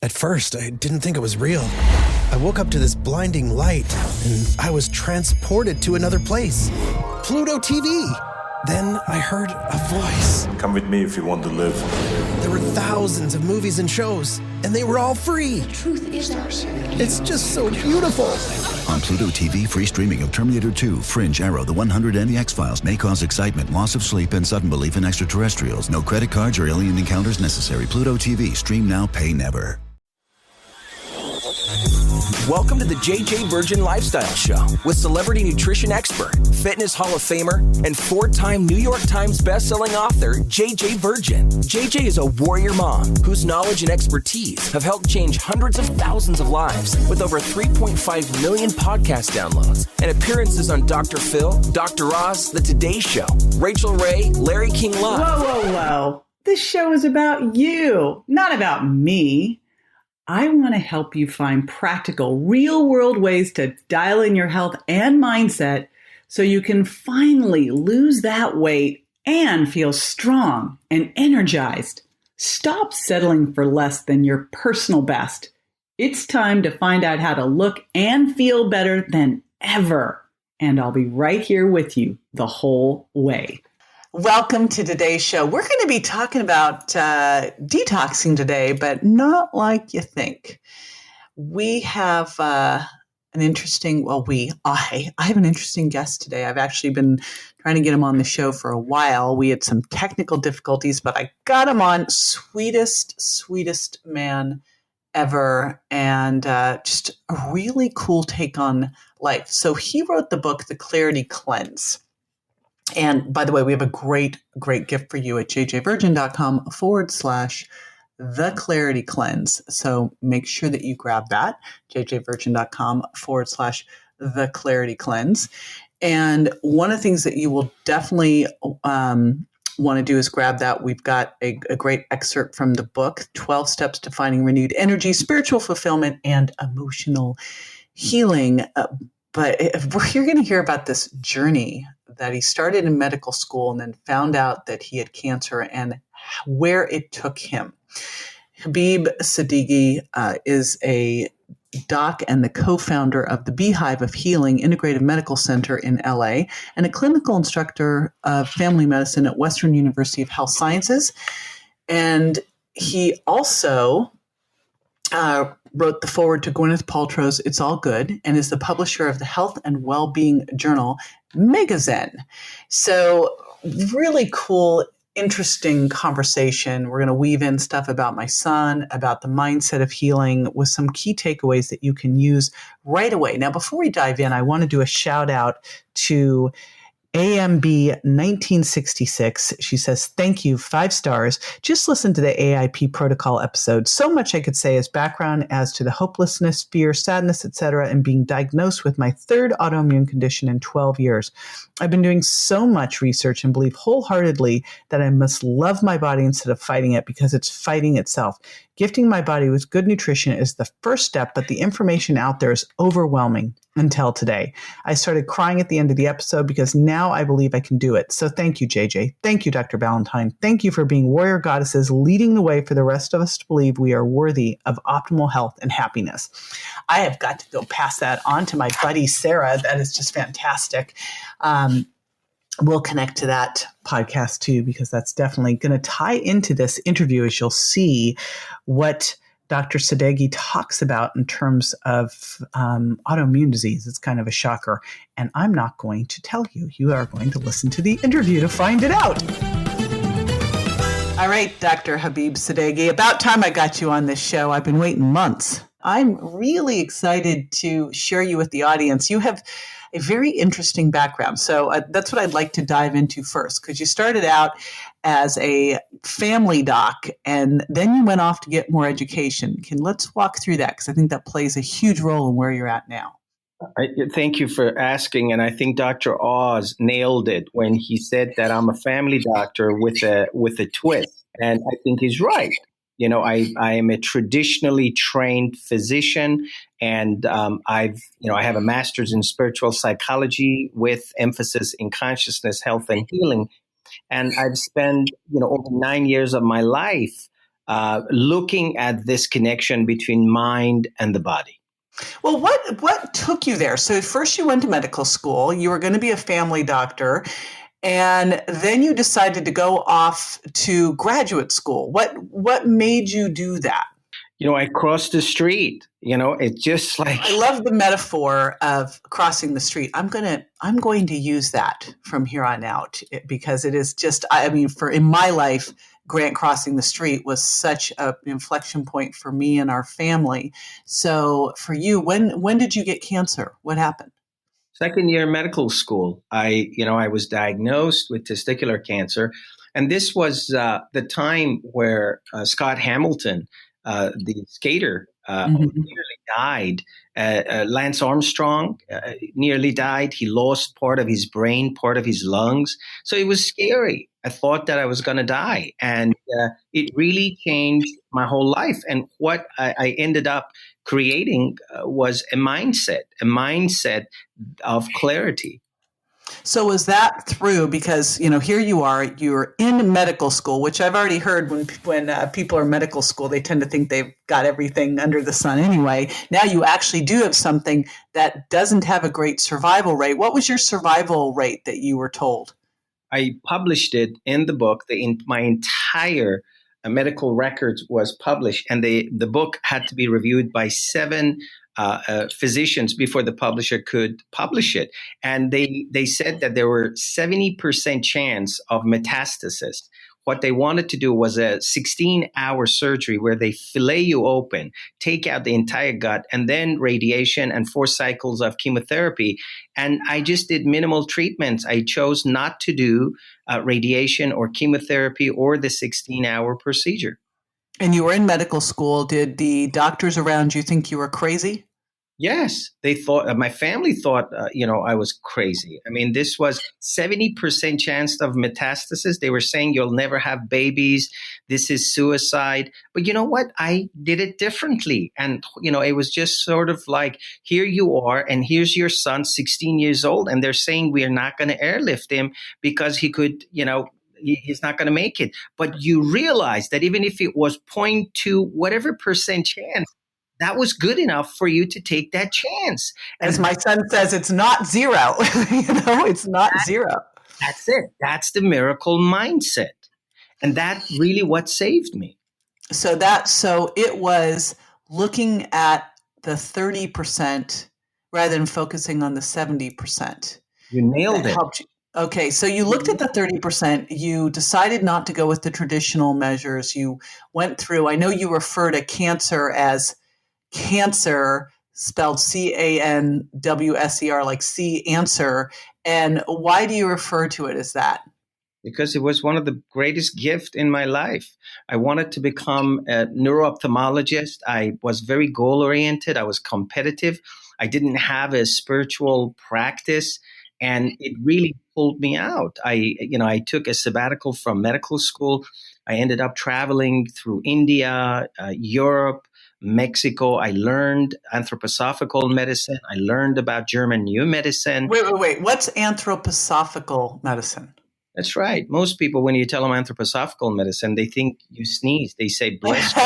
At first, I didn't think it was real. I woke up to this blinding light, and I was transported to another place. Pluto TV! Then I heard a voice. Come with me if you want to live. There were thousands of movies and shows, and they were all free. The truth is ours. It's just so beautiful. On Pluto TV, free streaming of Terminator 2, Fringe, Arrow, The 100, and The X-Files may cause excitement, loss of sleep, and sudden belief in extraterrestrials. No credit cards or alien encounters necessary. Pluto TV. Stream now, pay never. Welcome to the JJ Virgin Lifestyle Show with celebrity nutrition expert, fitness Hall of Famer, and 4-time New York Times bestselling author, JJ Virgin. JJ is a warrior mom whose knowledge and expertise have helped change hundreds of thousands of lives with over 3.5 million podcast downloads and appearances on Dr. Phil, Dr. Oz, The Today Show, Rachel Ray, Larry King Live. Whoa. This show is about you, not about me. I want to help you find practical, real-world ways to dial in your health and mindset so you can finally lose that weight and feel strong and energized. Stop settling for less than your personal best. It's time to find out how to look and feel better than ever. And I'll be right here with you the whole way. Welcome to today's show. We're going to be talking about detoxing today, but not like you think. We have I have an interesting guest today. I've actually been trying to get him on the show for a while. We had some technical difficulties, but I got him on. Sweetest man ever, and just a really cool take on life. So he wrote the book, The Clarity Cleanse. And by the way, we have a great gift for you at jjvirgin.com/The Clarity Cleanse. So make sure that you grab that, jjvirgin.com/The Clarity Cleanse. And one of the things that you will definitely want to do is grab that. We've got a great excerpt from the book, 12 Steps to Finding Renewed Energy, Spiritual Fulfillment, and Emotional Healing. But you're going to hear about this journey that he started in medical school and then found out that he had cancer and where it took him. Habib Sadeghi is a doc and the co-founder of the Hive of Healing Integrative Medical Center in LA and a clinical instructor of family medicine at Western University of Health Sciences. And he also wrote the foreword to Gwyneth Paltrow's It's All Good and is the publisher of the Health and Wellbeing Journal, Megazen. So really cool, interesting conversation. We're going to weave in stuff about my son, about the mindset of healing with some key takeaways that you can use right away. Now, before we dive in, I want to do a shout out to AMB 1966. She says, thank you, 5 stars. Just listen to the AIP protocol episode. So much I could say as background as to the hopelessness, fear, sadness, etc., and being diagnosed with my 3rd autoimmune condition in 12 years. I've been doing so much research and believe wholeheartedly that I must love my body instead of fighting it because it's fighting itself. Gifting my body with good nutrition is the first step, but the information out there is overwhelming until today. I started crying at the end of the episode because now I believe I can do it. So thank you, JJ. Thank you, Dr. Ballantyne. Thank you for being warrior goddesses leading the way for the rest of us to believe we are worthy of optimal health and happiness. I have got to go pass that on to my buddy, Sarah. That is just fantastic. We'll connect to that podcast too, because that's definitely going to tie into this interview, as you'll see what Dr. Sadeghi talks about in terms of autoimmune disease. It's kind of a shocker. And I'm not going to tell you. You are going to listen to the interview to find it out. All right, Dr. Habib Sadeghi, about time I got you on this show. I've been waiting months. I'm really excited to share you with the audience. You have a very interesting background. So that's what I'd like to dive into first, because you started out as a family doc and then you went off to get more education. Let's walk through that, because I think that plays a huge role in where you're at now. Thank you for asking. And I think Dr. Oz nailed it when he said that I'm a family doctor with a twist. And I think he's right. You know, I am a traditionally trained physician, and I have a master's in spiritual psychology with emphasis in consciousness, health, and healing. And I've spent, over 9 years of my life looking at this connection between mind and the body. Well, what took you there? So first you went to medical school. You were going to be a family doctor. And then you decided to go off to graduate school. What made you do that? I crossed the street. It's just like, I love the metaphor of crossing the street. I'm going to use that from here on out because it is just, in my life, Grant crossing the street was such an inflection point for me and our family. So for you, when did you get cancer? What happened? Second year medical school. I was diagnosed with testicular cancer. And this was the time where Scott Hamilton, the skater, nearly died. Lance Armstrong nearly died. He lost part of his brain, part of his lungs. So it was scary. I thought that I was going to die. And it really changed my whole life. And what I ended up creating was a mindset of clarity. So was that through, because, here you are, you're in medical school, which I've already heard when people are in medical school, they tend to think they've got everything under the sun anyway. Now you actually do have something that doesn't have a great survival rate. What was your survival rate that you were told? I published it in the book. My entire medical records was published, and the book had to be reviewed by 7 physicians before the publisher could publish it. And they said that there were 70% chance of metastasis. What they wanted to do was a 16-hour surgery where they fillet you open, take out the entire gut, and then radiation and 4 cycles of chemotherapy. And I just did minimal treatments. I chose not to do radiation or chemotherapy or the 16-hour procedure. And you were in medical school. Did the doctors around you think you were crazy? Yes, they thought, my family thought, I was crazy. This was 70% chance of metastasis. They were saying you'll never have babies. This is suicide. But you know what? I did it differently. And, it was just sort of like, here you are, and here's your son, 16 years old. And they're saying we are not going to airlift him because he could, he's not going to make it. But you realize that even if it was 0.2, whatever percent chance, that was good enough for you to take that chance. As my son says, it's not zero. It's not zero. That's it. That's the miracle mindset. And that's really what saved me. So it was looking at the 30% rather than focusing on the 70%. You nailed it. Helped you. Okay, so you looked at the 30%. You decided not to go with the traditional measures. You went through, I know you refer to cancer as cancer, spelled CANWSER, like C answer. And why do you refer to it as that? Because it was one of the greatest gifts in my life. I wanted to become a neuro-ophthalmologist. I was very goal-oriented. I was competitive. I didn't have a spiritual practice, and it really pulled me out. I took a sabbatical from medical school. I ended up traveling through India, Europe, Mexico. I learned anthroposophical medicine. I learned about German New Medicine. Wait. What's anthroposophical medicine? That's right. Most people, when you tell them anthroposophical medicine, they think you sneeze. They say, bless you.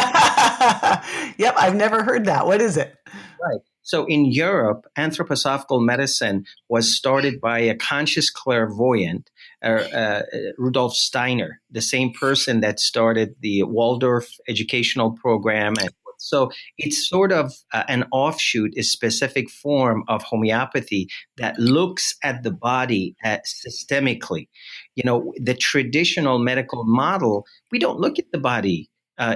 Yep, I've never heard that. What is it? Right. So in Europe, anthroposophical medicine was started by a conscious clairvoyant, Rudolf Steiner, the same person that started the Waldorf educational program. And so it's sort of an offshoot, a specific form of homeopathy that looks at the body systemically. The traditional medical model, we don't look at the body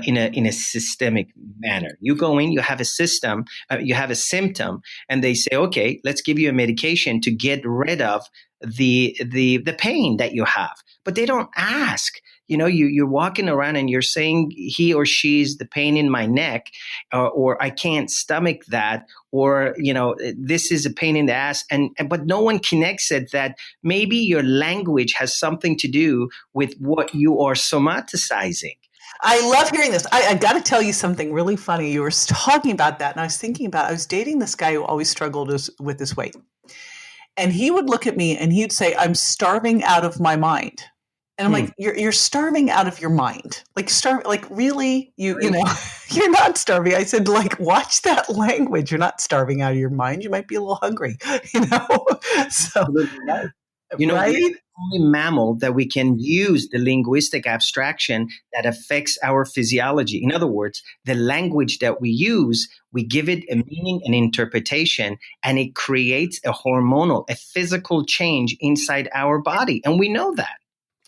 in a systemic manner. You go in, you have a symptom, and they say, okay, let's give you a medication to get rid of the pain that you have. But they don't ask. You're walking around and you're saying he or she's the pain in my neck, or I can't stomach that, or this is a pain in the ass, but no one connects it that maybe your language has something to do with what you are somaticizing. I love hearing this. I got to tell you something really funny. You were talking about that, and I was thinking about, I was dating this guy who always struggled with his weight. And he would look at me and he'd say, I'm starving out of my mind. And I'm like, you're starving out of your mind. Like really, you know, you're not starving. I said, like, watch that language. You're not starving out of your mind. You might be a little hungry, you know? So, Right. You know, right? we're the only mammal that we can use the linguistic abstraction that affects our physiology. In other words, the language that we use, we give it a meaning and interpretation, and it creates a hormonal, a physical change inside our body. And we know that.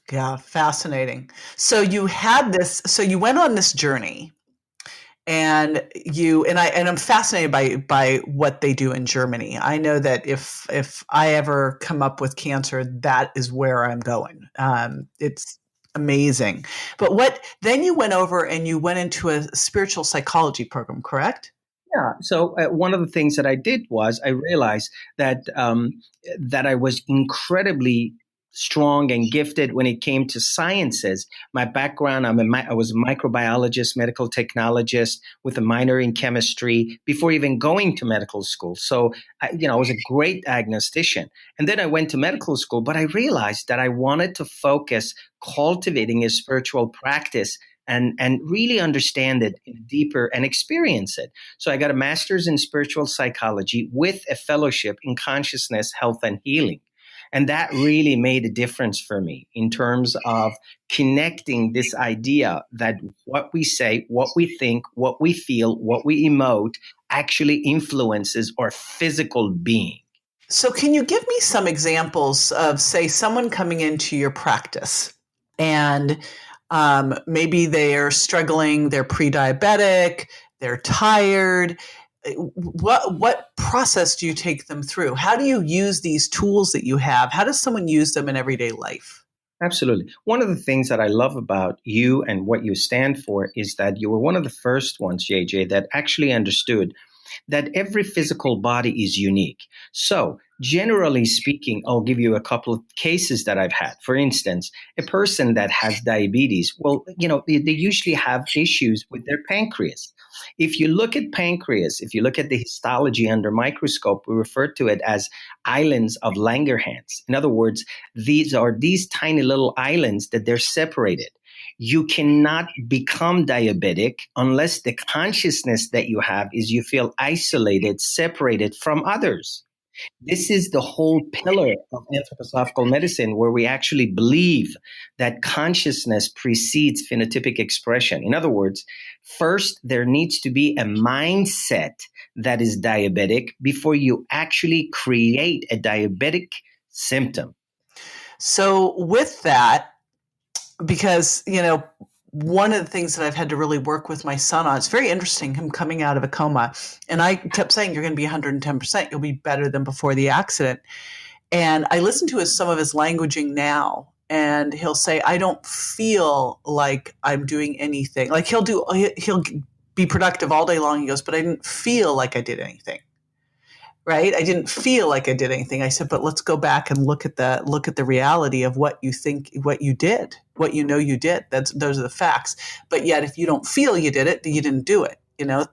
Yeah, fascinating. So you had this, so you went on this journey, and I'm fascinated by what they do in Germany. I know that if I ever come up with cancer, that is where I'm going. It's amazing. But then you went over and you went into a spiritual psychology program, correct? Yeah. So one of the things that I did was I realized that that I was incredibly strong and gifted when it came to sciences. My background, I was a microbiologist, medical technologist with a minor in chemistry before even going to medical school. So, I was a great diagnostician. And then I went to medical school, but I realized that I wanted to focus cultivating a spiritual practice and really understand it deeper and experience it. So I got a master's in spiritual psychology with a fellowship in consciousness, health, and healing. And that really made a difference for me in terms of connecting this idea that what we say, what we think, what we feel, what we emote actually influences our physical being. So can you give me some examples of, say, someone coming into your practice and maybe they're struggling, they're pre-diabetic, they're tired. What process do you take them through? How do you use these tools that you have? How does someone use them in everyday life? Absolutely. One of the things that I love about you and what you stand for is that you were one of the first ones, JJ, that actually understood that every physical body is unique. So generally speaking, I'll give you a couple of cases that I've had. For instance, a person that has diabetes, well, they usually have issues with their pancreas. If you look at pancreas, if you look at the histology under microscope, we refer to it as islands of Langerhans. In other words, these are these tiny little islands that they're separated. You cannot become diabetic unless the consciousness that you have is you feel isolated, separated from others. This is the whole pillar of anthroposophical medicine, where we actually believe that consciousness precedes phenotypic expression. In other words, first, there needs to be a mindset that is diabetic before you actually create a diabetic symptom. So with that, because, one of the things that I've had to really work with my son on, it's very interesting, him coming out of a coma. And I kept saying, you're going to be 110%. You'll be better than before the accident. And I listen to some of his languaging now, and he'll say, I don't feel like I'm doing anything. Like he'll be productive all day long. He goes, but I didn't feel like I did anything. Right? I didn't feel like I did anything. I said, but let's go back and look at the reality of what you think, what you did, what you did. Those are the facts. But yet, if you don't feel you did it, then you didn't do it.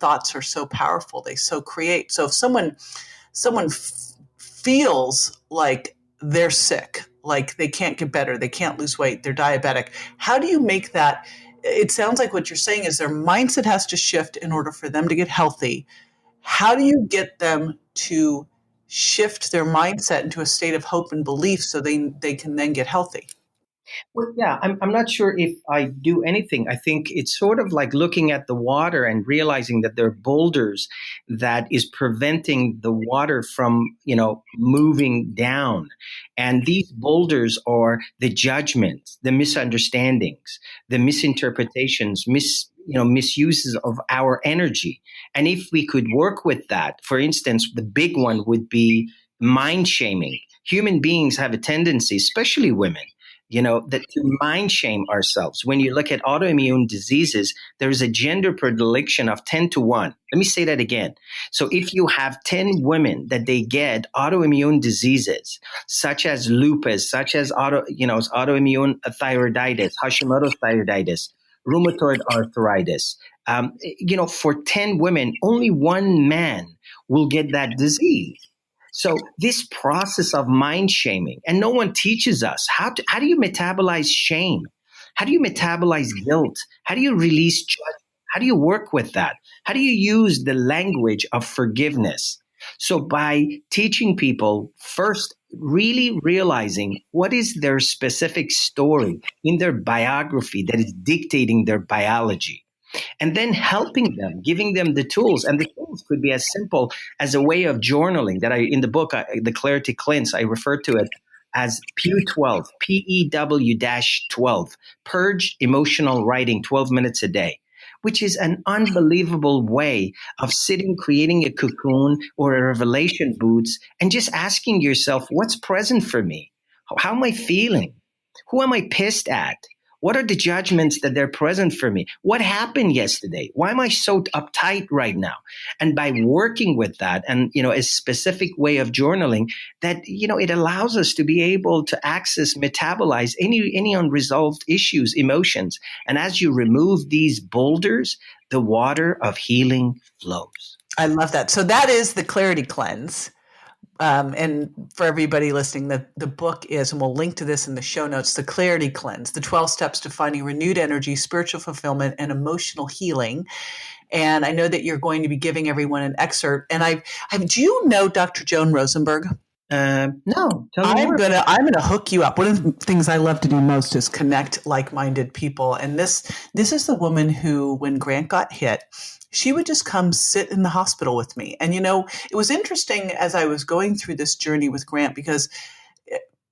Thoughts are so powerful. They so create. So if someone feels like they're sick, like they can't get better, they can't lose weight, they're diabetic, how do you make that? It sounds like what you're saying is their mindset has to shift in order for them to get healthy. How do you get them to shift their mindset into a state of hope and belief so they can then get healthy? Well, yeah, I'm not sure if I do anything. I think it's sort of like looking at the water and realizing that there are boulders that is preventing the water from, moving down. And these boulders are the judgments, the misunderstandings, the misinterpretations, misuses of our energy. And if we could work with that, for instance, the big one would be mind shaming. Human beings have a tendency, especially women, that to mind shame ourselves. When you look at autoimmune diseases, there is a gender predilection of 10 to 1. Let me say that again. So if you have 10 women that they get autoimmune diseases, such as lupus, such as autoimmune thyroiditis, Hashimoto's thyroiditis, rheumatoid arthritis, for 10 women, only one man will get that disease. So this process of mind shaming, and no one teaches us how do you metabolize shame? How do you metabolize guilt? How do you release judgment? How do you work with that? How do you use the language of forgiveness? So by teaching people first, really realizing what is their specific story in their biography that is dictating their biology, and then helping them, giving them the tools. And the tools could be as simple as a way of journaling that in the book, The Clarity Cleanse, I refer to it as PEW12, PEW-12, Purge Emotional Writing, 12 minutes a day, which is an unbelievable way of sitting, creating a cocoon or a revelation boots and just asking yourself, what's present for me? How am I feeling? Who am I pissed at? What are the judgments that they're present for me? What happened yesterday? Why am I so uptight right now? And by working with that and, a specific way of journaling that, it allows us to be able to access, metabolize any unresolved issues, emotions. And as you remove these boulders, the water of healing flows. I love that. So that is the Clarity Cleanse. And for everybody listening, the book is, and we'll link to this in the show notes, The Clarity Cleanse, the 12 steps to finding renewed energy, spiritual fulfillment, and emotional healing. And I know that you're going to be giving everyone an excerpt. And do you know Dr. Joan Rosenberg? No. I'm gonna hook you up. One of the things I love to do most is connect like-minded people. And this is the woman who, when Grant got hit, she would just come sit in the hospital with me. And, it was interesting as I was going through this journey with Grant, because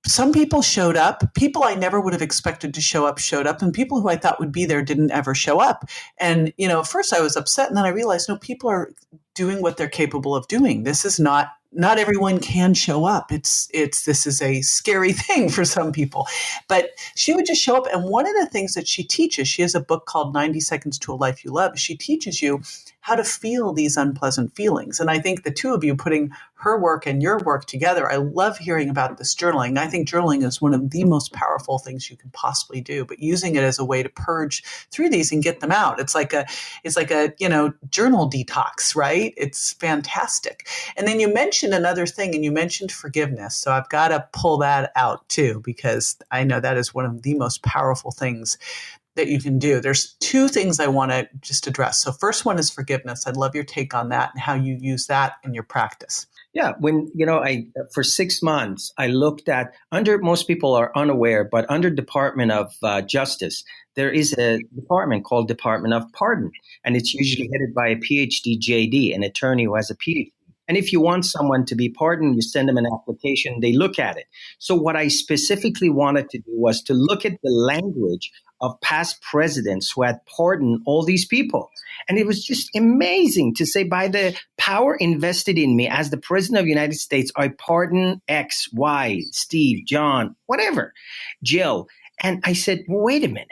some people showed up, people I never would have expected to show up, showed up, and people who I thought would be there didn't ever show up. And, at first I was upset, and then I realized, no, people are doing what they're capable of doing. This is not everyone can show up. This is a scary thing for some people, but she would just show up. And one of the things that she teaches, she has a book called 90 Seconds to a Life You Love. She teaches you how to feel these unpleasant feelings. And I think the two of you putting her work and your work together, I love hearing about this journaling. I think journaling is one of the most powerful things you can possibly do, but using it as a way to purge through these and get them out. It's like a journal detox, right? It's fantastic. And then you mentioned another thing, and you mentioned forgiveness. So I've got to pull that out too, because I know that is one of the most powerful things that you can do. There's two things I want to just address. So first one is forgiveness. I'd love your take on that and how you use that in your practice. Yeah, when, for 6 months, I looked at, most people are unaware, but under Department of Justice, there is a department called Department of Pardon, and it's usually headed by a PhD JD, an attorney who has a PhD. And if you want someone to be pardoned, you send them an application, they look at it. So what I specifically wanted to do was to look at the language of past presidents who had pardoned all these people. And it was just amazing to say, by the power invested in me as the president of the United States, I pardon X, Y, Steve, John, whatever, Jill. And I said, wait a minute.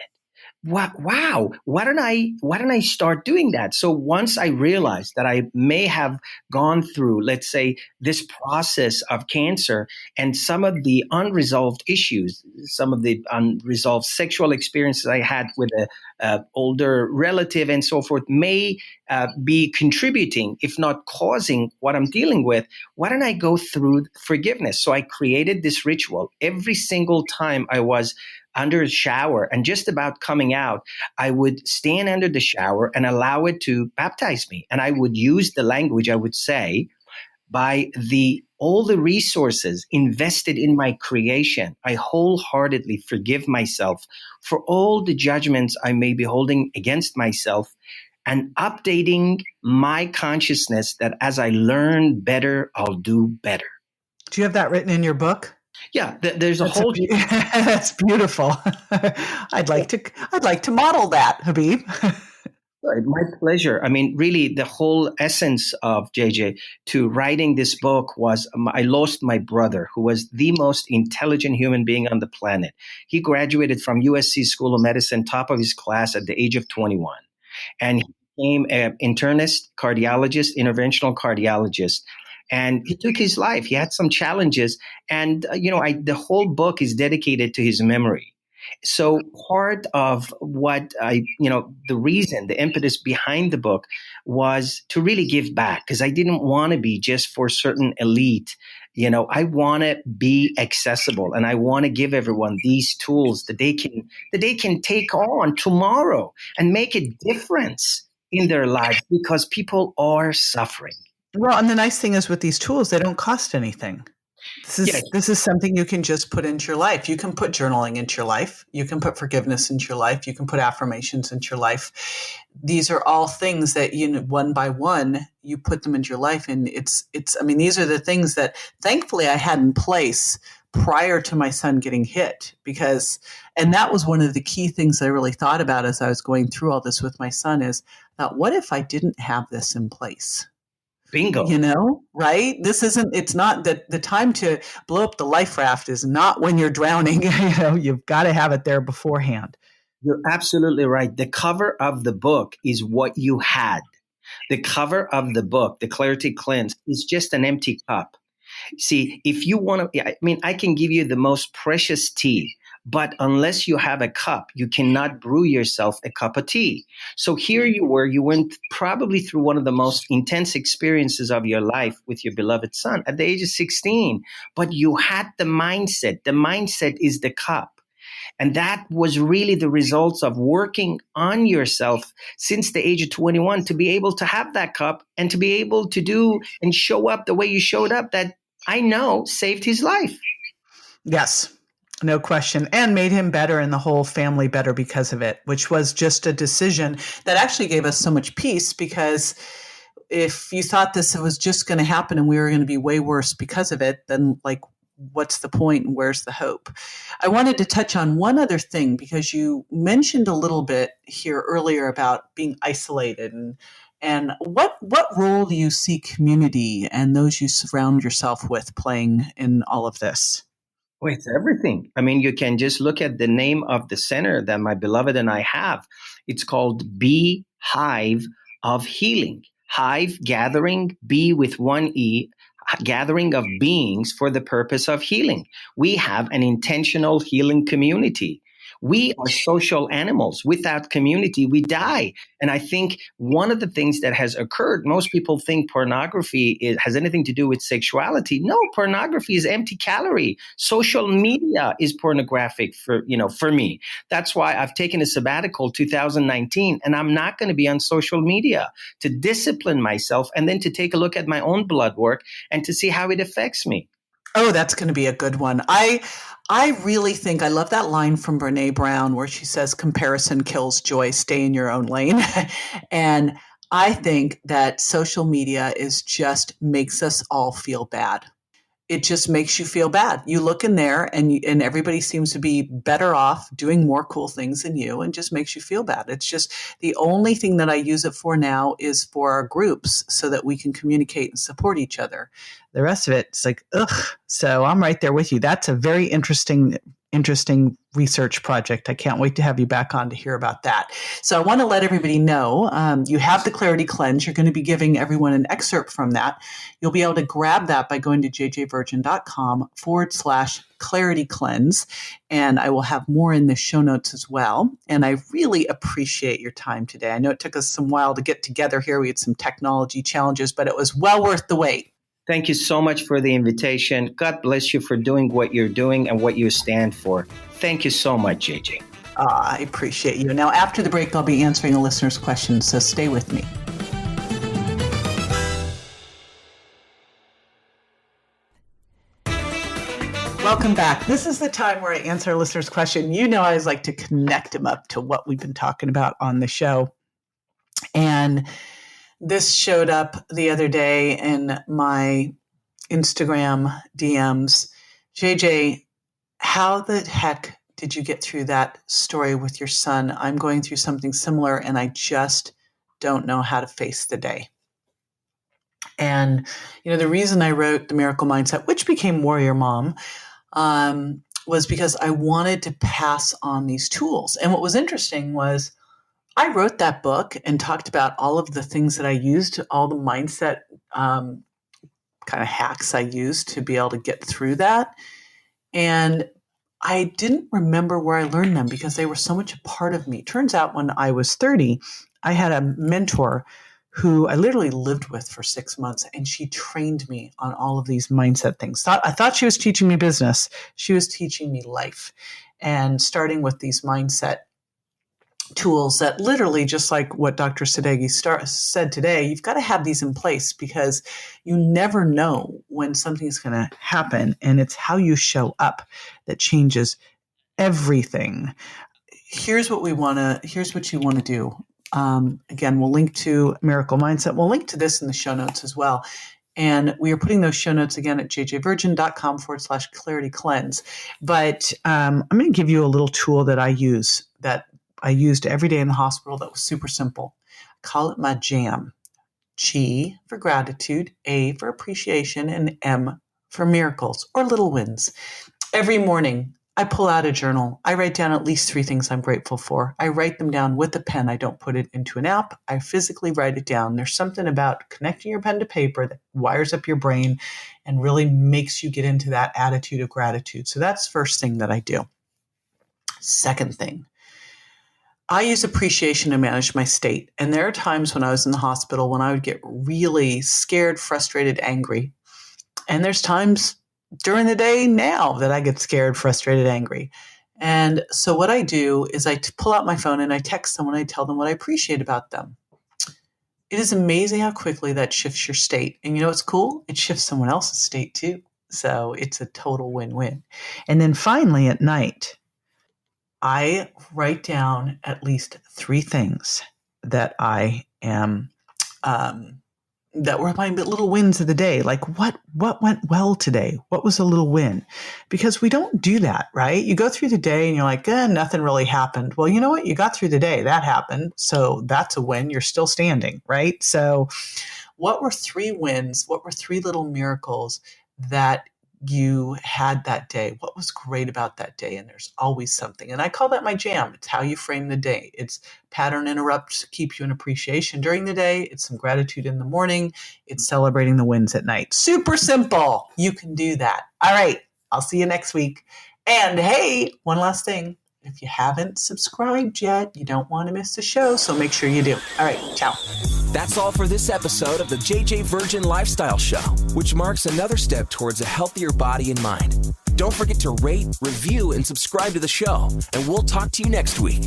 Wow, why don't I start doing that? So once I realized that I may have gone through, let's say, this process of cancer and some of the unresolved issues, some of the unresolved sexual experiences I had with an older relative and so forth may be contributing, if not causing, what I'm dealing with, why don't I go through forgiveness? So I created this ritual. Every single time I was under a shower and just about coming out, I would stand under the shower and allow it to baptize me. And I would use the language, I would say, by all the resources invested in my creation, I wholeheartedly forgive myself for all the judgments I may be holding against myself, and updating my consciousness that as I learn better, I'll do better. Do you have that written in your book? Yeah, there's a whole. That's beautiful. I'd like to model that, Habib. My pleasure. I mean, really, the whole essence of JJ to writing this book was I lost my brother, who was the most intelligent human being on the planet. He graduated from USC School of Medicine, top of his class at the age of 21. And he became an internist, cardiologist, interventional cardiologist. And he took his life. He had some challenges. And, the whole book is dedicated to his memory. So part of what the reason, the impetus behind the book was to really give back, because I didn't want to be just for certain elite. I want to be accessible, and I want to give everyone these tools that they can take on tomorrow and make a difference in their lives, because people are suffering. Well, and the nice thing is with these tools, they don't cost anything. This is something you can just put into your life. You can put journaling into your life. You can put forgiveness into your life. You can put affirmations into your life. These are all things that, one by one, you put them into your life. And these are the things that thankfully I had in place prior to my son getting hit, and that was one of the key things I really thought about as I was going through all this with my son is that what if I didn't have this in place? Bingo. Right? It's not that the time to blow up the life raft is not when you're drowning. You've got to have it there beforehand. You're absolutely right. The cover of the book is what you had. The cover of the book, The Clarity Cleanse, is just an empty cup. See, if you want to, I can give you the most precious tea, but unless you have a cup, you cannot brew yourself a cup of tea. So here you went probably through one of the most intense experiences of your life with your beloved son at the age of 16, but you had the mindset. The mindset is the cup. And that was really the results of working on yourself since the age of 21 to be able to have that cup and to be able to do and show up the way you showed up that I know saved his life. Yes. No question. And made him better and the whole family better because of it, which was just a decision that actually gave us so much peace, because if you thought this was just going to happen and we were going to be way worse because of it, then what's the point and where's the hope? I wanted to touch on one other thing, because you mentioned a little bit here earlier about being isolated and what role do you see community and those you surround yourself with playing in all of this? Well, it's everything. You can just look at the name of the center that my beloved and I have. It's called Be Hive of Healing. Hive, gathering, be with one E, gathering of beings for the purpose of healing. We have an intentional healing community. We are social animals. Without community, we die. And I think one of the things that has occurred, most people think pornography has anything to do with sexuality. No, pornography is empty calorie. Social media is pornographic for me. That's why I've taken a sabbatical 2019, and I'm not going to be on social media to discipline myself and then to take a look at my own blood work and to see how it affects me. Oh, that's going to be a good one. I really think I love that line from Brene Brown where she says, comparison kills joy, stay in your own lane. And I think that social media makes us all feel bad. It just makes you feel bad. You look in there and everybody seems to be better off doing more cool things than you, and just makes you feel bad. It's just the only thing that I use it for now is for our groups so that we can communicate and support each other. The rest of it's ugh. So I'm right there with you. That's a very interesting research project. I can't wait to have you back on to hear about that. So I want to let everybody know you have the Clarity Cleanse. You're going to be giving everyone an excerpt from that. You'll be able to grab that by going to jjvirgin.com/Clarity Cleanse. And I will have more in the show notes as well. And I really appreciate your time today. I know it took us some while to get together here. We had some technology challenges, but it was well worth the wait. Thank you so much for the invitation. God bless you for doing what you're doing and what you stand for. Thank you so much, JJ. I appreciate you. Now, after the break, I'll be answering a listener's questions, so stay with me. Welcome back. This is the time where I answer a listener's question. I always like to connect them up to what we've been talking about on the show. And this showed up the other day in my Instagram DMs. JJ, how the heck did you get through that story with your son? I'm going through something similar and I just don't know how to face the day. And, the reason I wrote The Miracle Mindset, which became Warrior Mom, was because I wanted to pass on these tools. And what was interesting was I wrote that book and talked about all of the things that I used, all the mindset kind of hacks I used to be able to get through that. And I didn't remember where I learned them because they were so much a part of me. Turns out when I was 30, I had a mentor who I literally lived with for 6 months, and she trained me on all of these mindset things. I thought she was teaching me business. She was teaching me life, and starting with these mindset tools that literally, just like what Dr. Sadeghi said today, you've got to have these in place because you never know when something's going to happen, and it's how you show up that changes everything. Here's what you want to do. Again, we'll link to Miracle Mindset. We'll link to this in the show notes as well. And we are putting those show notes again at jjvirgin.com/clarity cleanse. But I'm going to give you a little tool that I used every day in the hospital that was super simple. I call it my jam. G for gratitude, A for appreciation, and M for miracles or little wins. Every morning, I pull out a journal. I write down at least 3 things I'm grateful for. I write them down with a pen. I don't put it into an app. I physically write it down. There's something about connecting your pen to paper that wires up your brain and really makes you get into that attitude of gratitude. So that's the first thing that I do. Second thing, I use appreciation to manage my state. And there are times when I was in the hospital when I would get really scared, frustrated, angry. And there's times during the day now that I get scared, frustrated, angry. And so what I do is I pull out my phone and I text someone. I tell them what I appreciate about them. It is amazing how quickly that shifts your state. And you know what's cool? It shifts someone else's state too. So it's a total win-win. And then finally at night, I write down at least 3 things that I am that were my little wins of the day. Like what went well today? What was a little win? Because we don't do that, right? You go through the day and you're like, nothing really happened. Well, you know what? You got through the day. That happened. So that's a win. You're still standing, right? So what were 3 wins? What were 3 little miracles that you had that day? What was great about that day? And there's always something. And I call that my jam. It's how you frame the day. It's pattern interrupts to keep you in appreciation during the day. It's some gratitude in the morning. It's celebrating the wins at night. Super simple. You can do that. All right. I'll see you next week. And hey, one last thing. If you haven't subscribed yet, you don't want to miss the show, so make sure you do. All right, ciao. That's all for this episode of the JJ Virgin Lifestyle Show, which marks another step towards a healthier body and mind. Don't forget to rate, review, and subscribe to the show, and we'll talk to you next week.